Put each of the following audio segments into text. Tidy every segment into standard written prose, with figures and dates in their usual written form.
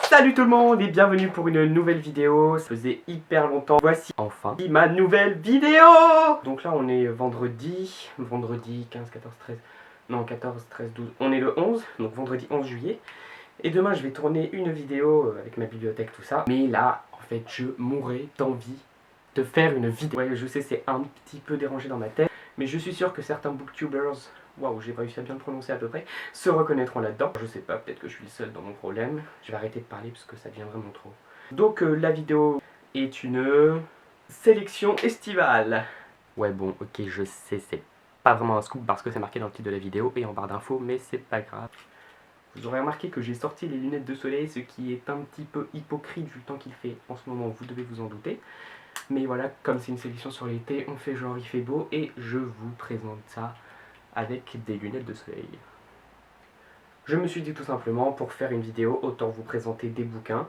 Salut tout le monde et bienvenue pour une nouvelle vidéo. Ça faisait hyper longtemps. Voici enfin ma nouvelle vidéo. Donc là on est vendredi 15, 14, 13... Non 14, 13, 12... On est le 11, donc vendredi 11 juillet. Et demain je vais tourner une vidéo avec ma bibliothèque, tout ça. Mais là, en fait, je mourrais d'envie de faire une vidéo. Ouais, je sais, c'est un petit peu dérangé dans ma tête. Mais je suis sûr que certains booktubers, waouh, j'ai réussi à bien le prononcer à peu près, se reconnaîtront là-dedans. Je sais pas, peut-être que je suis le seul dans mon problème. Je vais arrêter de parler parce que ça devient vraiment trop. Donc la vidéo est une sélection estivale. Ouais bon, ok, je sais, c'est pas vraiment un scoop parce que c'est marqué dans le titre de la vidéo et en barre d'infos, mais c'est pas grave. Vous aurez remarqué que j'ai sorti les lunettes de soleil, ce qui est un petit peu hypocrite vu le temps qu'il fait en ce moment, vous devez vous en douter. Mais voilà, comme c'est une sélection sur l'été, on fait genre il fait beau et je vous présente ça avec des lunettes de soleil. Je me suis dit tout simplement, pour faire une vidéo, autant vous présenter des bouquins,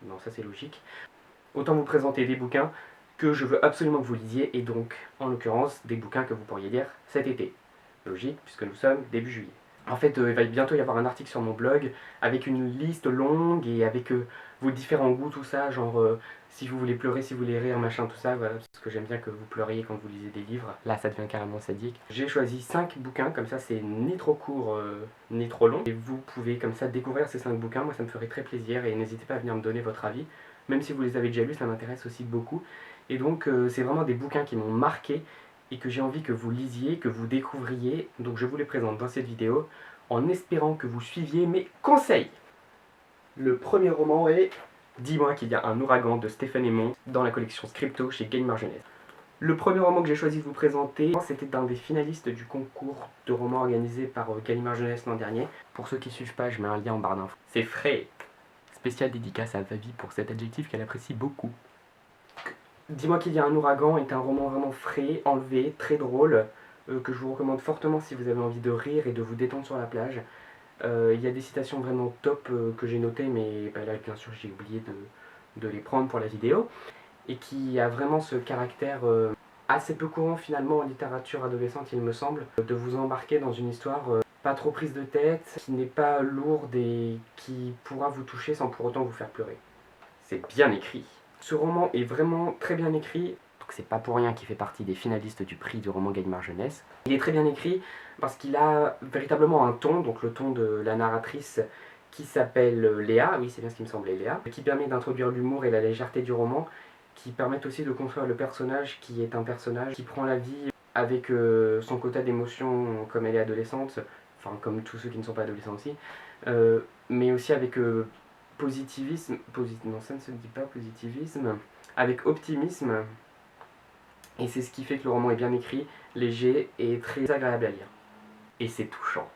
non ça c'est logique, autant vous présenter des bouquins que je veux absolument que vous lisiez, et donc en l'occurrence des bouquins que vous pourriez lire cet été. Logique, puisque nous sommes début juillet. En fait, il va bientôt y avoir un article sur mon blog avec une liste longue et avec vos différents goûts, tout ça, genre si vous voulez pleurer, si vous voulez rire, machin, tout ça, voilà, parce que j'aime bien que vous pleuriez quand vous lisez des livres. Là, ça devient carrément sadique. J'ai choisi 5 bouquins, comme ça, c'est ni trop court, ni trop long. Et vous pouvez comme ça découvrir ces 5 bouquins, moi ça me ferait très plaisir, et n'hésitez pas à venir me donner votre avis. Même si vous les avez déjà lus, ça m'intéresse aussi beaucoup. Et donc, c'est vraiment des bouquins qui m'ont marqué, et que j'ai envie que vous lisiez, que vous découvriez, donc je vous les présente dans cette vidéo, en espérant que vous suiviez mes conseils. Le premier roman est Dis-moi qu'il y a un ouragan de Stéphane Aymon dans la collection Scripto chez Gallimard Jeunesse. Le premier roman que j'ai choisi de vous présenter, c'était un des finalistes du concours de romans organisé par Gallimard Jeunesse l'an dernier. Pour ceux qui ne suivent pas, je mets un lien en barre d'infos. C'est frais. Spécial dédicace à Vavi pour cet adjectif qu'elle apprécie beaucoup. Dis-moi qu'il y a un ouragan est un roman vraiment frais, enlevé, très drôle, que je vous recommande fortement si vous avez envie de rire et de vous détendre sur la plage. Il y a des citations vraiment top que j'ai notées, mais là bien sûr j'ai oublié de les prendre pour la vidéo, et qui a vraiment ce caractère assez peu courant finalement en littérature adolescente, il me semble, de vous embarquer dans une histoire pas trop prise de tête, qui n'est pas lourde et qui pourra vous toucher sans pour autant vous faire pleurer. C'est bien écrit. Ce roman est vraiment très bien écrit, donc c'est pas pour rien qu'il fait partie des finalistes du prix du roman Gallimard Jeunesse. Il est très bien écrit parce qu'il a véritablement un ton, donc le ton de la narratrice qui s'appelle Léa, oui c'est bien ce qui me semblait, Léa, qui permet d'introduire l'humour et la légèreté du roman, qui permettent aussi de construire le personnage qui est un personnage qui prend la vie avec son quota d'émotions comme elle est adolescente, enfin comme tous ceux qui ne sont pas adolescents aussi, mais aussi avec positivisme, non ça ne se dit pas positivisme, avec optimisme, et c'est ce qui fait que le roman est bien écrit, léger et très agréable à lire. Et c'est touchant.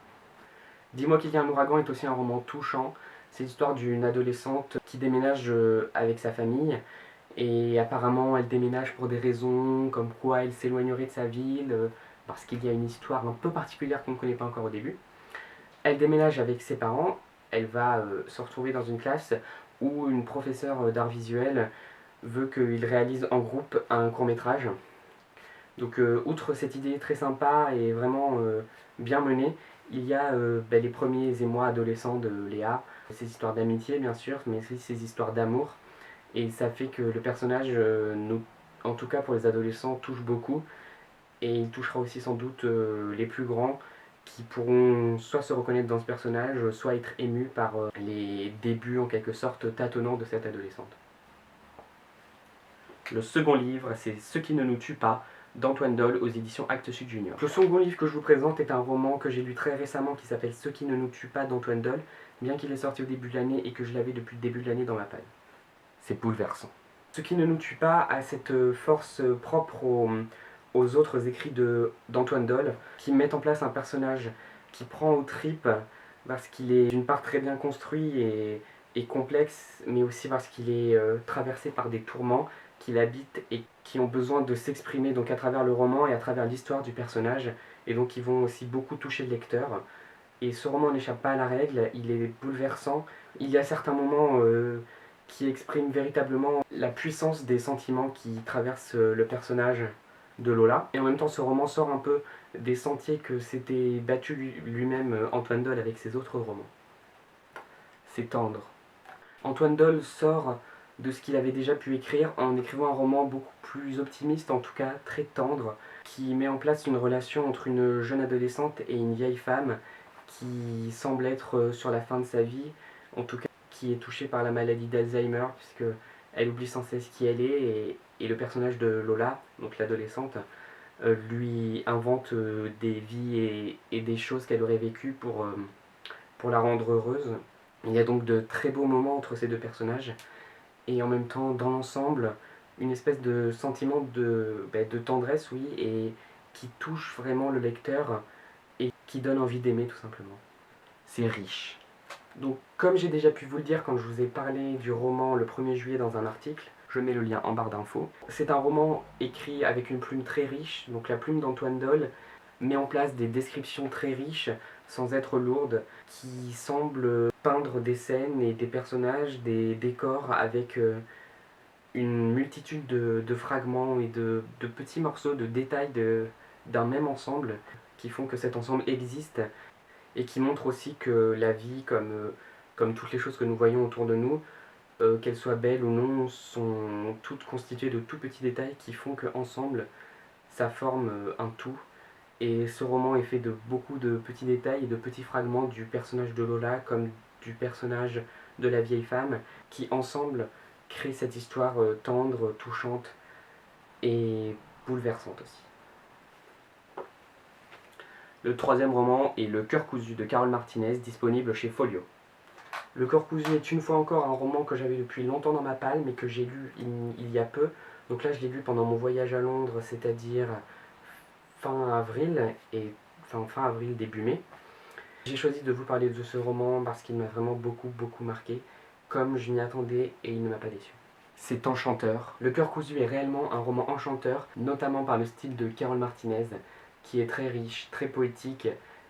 Dis-moi qu'il y a un ouragan est aussi un roman touchant, c'est l'histoire d'une adolescente qui déménage avec sa famille, et apparemment elle déménage pour des raisons comme quoi elle s'éloignerait de sa ville, parce qu'il y a une histoire un peu particulière qu'on ne connaît pas encore au début. Elle déménage avec ses parents, elle va se retrouver dans une classe où une professeure d'art visuel veut qu'ils réalisent en groupe un court-métrage. Donc outre cette idée très sympa et vraiment bien menée, il y a les premiers émois adolescents de Léa, ces histoires d'amitié bien sûr, mais aussi ces histoires d'amour. Et ça fait que le personnage, en tout cas pour les adolescents, touche beaucoup. Et il touchera aussi sans doute les plus grands qui pourront soit se reconnaître dans ce personnage, soit être émus par les débuts en quelque sorte tâtonnants de cette adolescente. Le second livre, c'est Ce qui ne nous tue pas, d'Antoine Dolle aux éditions Actes Sud Junior. Le second livre que je vous présente est un roman que j'ai lu très récemment qui s'appelle Ce qui ne nous tue pas d'Antoine Dolle, bien qu'il est sorti au début de l'année et que je l'avais depuis le début de l'année dans ma palle. C'est bouleversant. Ce qui ne nous tue pas a cette force propre aux autres écrits d'Antoine Dolle, qui mettent en place un personnage qui prend aux tripes parce qu'il est d'une part très bien construit et complexe, mais aussi parce qu'il est traversé par des tourments qui l'habitent et qui ont besoin de s'exprimer donc à travers le roman et à travers l'histoire du personnage, et donc ils vont aussi beaucoup toucher le lecteur. Et ce roman n'échappe pas à la règle, il est bouleversant. Il y a certains moments qui expriment véritablement la puissance des sentiments qui traversent le personnage de Lola. Et en même temps, ce roman sort un peu des sentiers que s'était battu lui-même Antoine Dolle avec ses autres romans. C'est tendre, Antoine Dolle sort de ce qu'il avait déjà pu écrire en écrivant un roman beaucoup plus optimiste, en tout cas très tendre, qui met en place une relation entre une jeune adolescente et une vieille femme qui semble être sur la fin de sa vie, en tout cas qui est touchée par la maladie d'Alzheimer, puisque elle oublie sans cesse qui elle est, et le personnage de Lola, donc l'adolescente, lui invente des vies et des choses qu'elle aurait vécues pour la rendre heureuse. Il y a donc de très beaux moments entre ces deux personnages, et en même temps, dans l'ensemble, une espèce de sentiment de tendresse, oui, et qui touche vraiment le lecteur, et qui donne envie d'aimer tout simplement. C'est riche. Donc, comme j'ai déjà pu vous le dire quand je vous ai parlé du roman le 1er juillet dans un article, je mets le lien en barre d'infos. C'est un roman écrit avec une plume très riche, donc la plume d'Antoine Dolle met en place des descriptions très riches, sans être lourdes, qui semblent peindre des scènes et des personnages, des décors avec une multitude de fragments et de petits morceaux, de détails d'un même ensemble, qui font que cet ensemble existe et qui montrent aussi que la vie, comme toutes les choses que nous voyons autour de nous, qu'elles soient belles ou non, sont toutes constituées de tout petits détails qui font qu'ensemble, ça forme un tout. Et ce roman est fait de beaucoup de petits détails et de petits fragments du personnage de Lola comme du personnage de la vieille femme, qui ensemble créent cette histoire tendre, touchante et bouleversante aussi. Le troisième roman est Le cœur cousu de Carole Martinez, disponible chez Folio. Le cœur cousu est une fois encore un roman que j'avais depuis longtemps dans ma palle, mais que j'ai lu il y a peu. Donc là, je l'ai lu pendant mon voyage à Londres, c'est-à-dire fin avril, fin avril, début mai. J'ai choisi de vous parler de ce roman parce qu'il m'a vraiment beaucoup marqué, comme je m'y attendais et il ne m'a pas déçu. C'est enchanteur. Le cœur cousu est réellement un roman enchanteur, notamment par le style de Carole Martinez, qui est très riche, très poétique,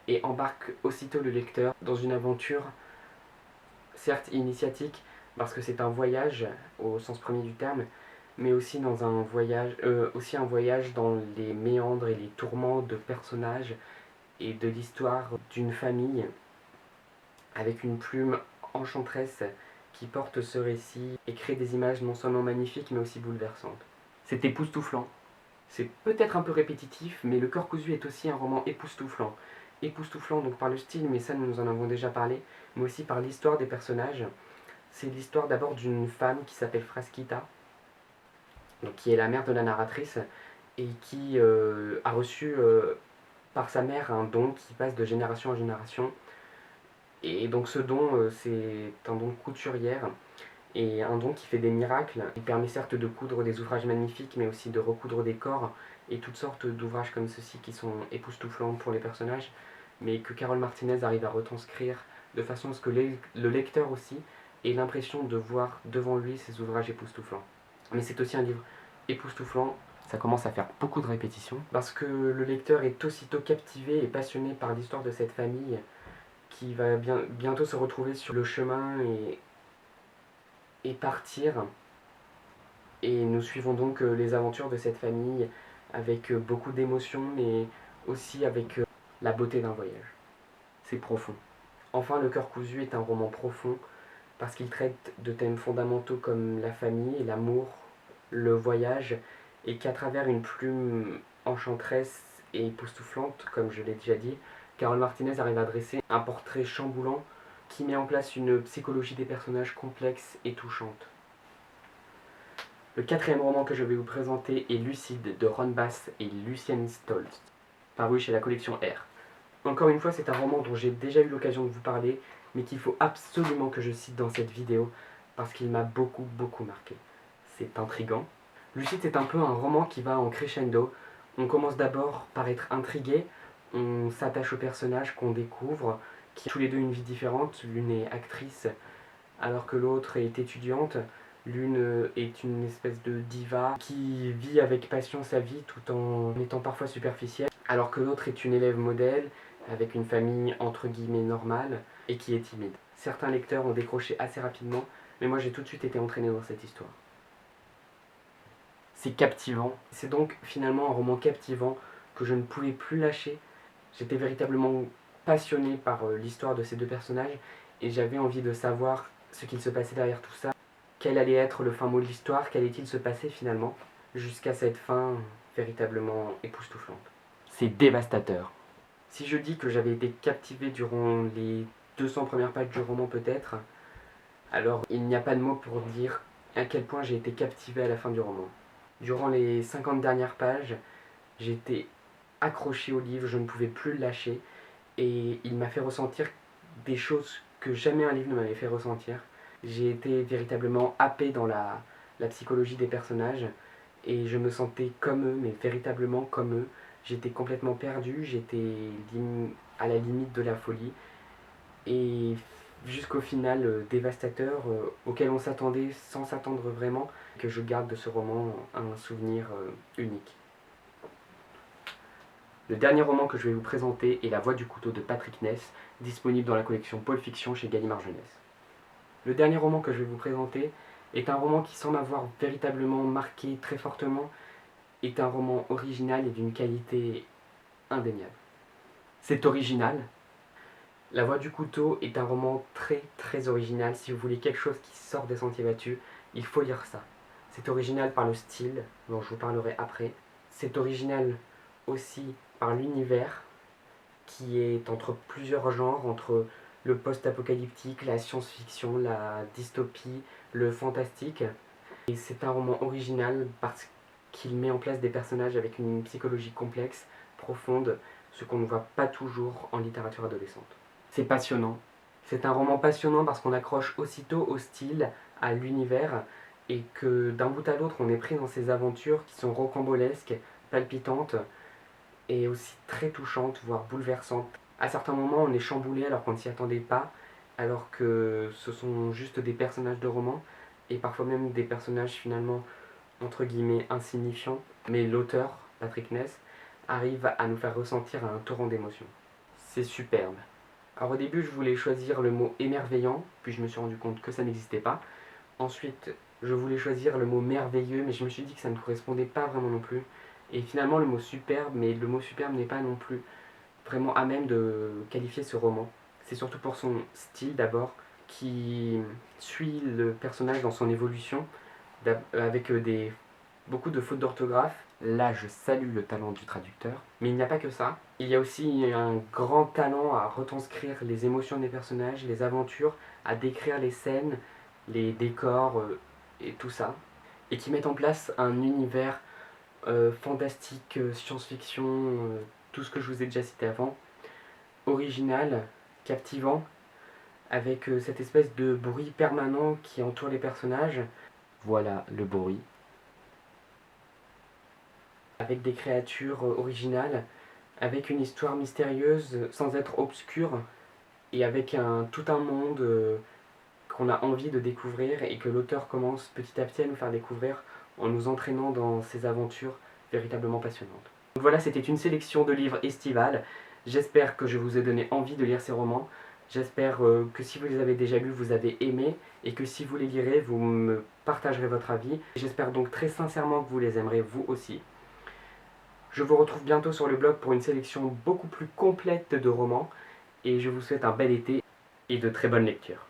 et embarque aussitôt le lecteur dans une aventure, certes initiatique, parce que c'est un voyage au sens premier du terme, mais aussi un voyage dans les méandres et les tourments de personnages et de l'histoire d'une famille, avec une plume enchanteresse qui porte ce récit et crée des images non seulement magnifiques mais aussi bouleversantes. C'est époustouflant. C'est peut-être un peu répétitif, mais Le cœur cousu est aussi un roman époustouflant. Époustouflant donc par le style, mais ça nous en avons déjà parlé, mais aussi par l'histoire des personnages. C'est l'histoire d'abord d'une femme qui s'appelle Frasquita, donc qui est la mère de la narratrice, et qui a reçu par sa mère un don qui passe de génération en génération. Et donc ce don, c'est un don de couturière, et un don qui fait des miracles. Il permet certes de coudre des ouvrages magnifiques, mais aussi de recoudre des corps, et toutes sortes d'ouvrages comme ceux-ci qui sont époustouflants pour les personnages, mais que Carole Martinez arrive à retranscrire de façon à ce que le lecteur aussi ait l'impression de voir devant lui ces ouvrages époustouflants. Mais c'est aussi un livre époustouflant. Ça commence à faire beaucoup de répétitions, parce que le lecteur est aussitôt captivé et passionné par l'histoire de cette famille qui va bientôt se retrouver sur le chemin et partir. Et nous suivons donc les aventures de cette famille avec beaucoup d'émotions, mais aussi avec la beauté d'un voyage. C'est profond. Enfin, Le cœur cousu est un roman profond parce qu'il traite de thèmes fondamentaux comme la famille, l'amour, le voyage, et qu'à travers une plume enchanteresse et époustouflante, comme je l'ai déjà dit, Carole Martinez arrive à dresser un portrait chamboulant qui met en place une psychologie des personnages complexe et touchante. Le quatrième roman que je vais vous présenter est Lucide de Ron Bass et Lucienne Stoltz, paru chez la collection R. Encore une fois, c'est un roman dont j'ai déjà eu l'occasion de vous parler, mais qu'il faut absolument que je cite dans cette vidéo parce qu'il m'a beaucoup marqué. C'est intriguant. Lucide, c'est un peu un roman qui va en crescendo. On commence d'abord par être intrigué, on s'attache aux personnages qu'on découvre, qui ont tous les deux une vie différente. L'une est actrice alors que l'autre est étudiante. L'une est une espèce de diva qui vit avec passion sa vie tout en étant parfois superficielle, alors que l'autre est une élève modèle avec une famille entre guillemets normale et qui est timide. Certains lecteurs ont décroché assez rapidement, mais moi j'ai tout de suite été entraîné dans cette histoire. C'est captivant. C'est donc finalement un roman captivant que je ne pouvais plus lâcher. J'étais véritablement passionné par l'histoire de ces deux personnages et j'avais envie de savoir ce qu'il se passait derrière tout ça, quel allait être le fin mot de l'histoire, qu'allait-il se passer finalement, jusqu'à cette fin véritablement époustouflante. C'est dévastateur. Si je dis que j'avais été captivé durant les 200 premières pages du roman peut-être, alors il n'y a pas de mots pour dire à quel point j'ai été captivé à la fin du roman. Durant les 50 dernières pages, j'étais accroché au livre, je ne pouvais plus le lâcher, et il m'a fait ressentir des choses que jamais un livre ne m'avait fait ressentir. J'ai été véritablement happé dans la psychologie des personnages, et je me sentais comme eux, mais véritablement comme eux. J'étais complètement perdu, j'étais à la limite de la folie, et jusqu'au final dévastateur, auquel on s'attendait sans s'attendre vraiment, que je garde de ce roman un souvenir unique. Le dernier roman que je vais vous présenter est La Voix du couteau de Patrick Ness, disponible dans la collection Pôle Fiction chez Gallimard Jeunesse. Le dernier roman que je vais vous présenter est un roman qui, sans m'avoir véritablement marqué très fortement, est un roman original et d'une qualité indéniable. C'est original. La Voix du couteau est un roman très original. Si vous voulez quelque chose qui sort des sentiers battus, il faut lire ça. C'est original par le style, dont je vous parlerai après. C'est original aussi par l'univers, qui est entre plusieurs genres, entre le post-apocalyptique, la science-fiction, la dystopie, le fantastique. Et c'est un roman original parce qu'il met en place des personnages avec une psychologie complexe, profonde, ce qu'on ne voit pas toujours en littérature adolescente. C'est passionnant. C'est un roman passionnant parce qu'on accroche aussitôt au style, à l'univers, et que d'un bout à l'autre, on est pris dans ces aventures qui sont rocambolesques, palpitantes, et aussi très touchantes, voire bouleversantes. À certains moments, on est chamboulé alors qu'on ne s'y attendait pas, alors que ce sont juste des personnages de roman, et parfois même des personnages finalement, entre guillemets, insignifiants. Mais l'auteur, Patrick Ness, arrive à nous faire ressentir un torrent d'émotions. C'est superbe. Alors au début, je voulais choisir le mot émerveillant, puis je me suis rendu compte que ça n'existait pas. Ensuite, je voulais choisir le mot merveilleux, mais je me suis dit que ça ne correspondait pas vraiment non plus. Et finalement, le mot superbe, mais le mot superbe n'est pas non plus vraiment à même de qualifier ce roman. C'est surtout pour son style d'abord, qui suit le personnage dans son évolution, avec beaucoup de fautes d'orthographe. Là, je salue le talent du traducteur. Mais il n'y a pas que ça. Il y a aussi un grand talent à retranscrire les émotions des personnages, les aventures, à décrire les scènes, les décors et tout ça. Et qui mettent en place un univers fantastique, science-fiction, tout ce que je vous ai déjà cité avant, original, captivant, avec cette espèce de bruit permanent qui entoure les personnages. Voilà le bruit. Avec des créatures originales, avec une histoire mystérieuse sans être obscure, et avec tout un monde qu'on a envie de découvrir et que l'auteur commence petit à petit à nous faire découvrir en nous entraînant dans ces aventures véritablement passionnantes. Donc voilà, c'était une sélection de livres estivales. J'espère que je vous ai donné envie de lire ces romans. J'espère que si vous les avez déjà lus, vous avez aimé, et que si vous les lirez, vous me partagerez votre avis. J'espère donc très sincèrement que vous les aimerez vous aussi. Je vous retrouve bientôt sur le blog pour une sélection beaucoup plus complète de romans, et je vous souhaite un bel été et de très bonnes lectures.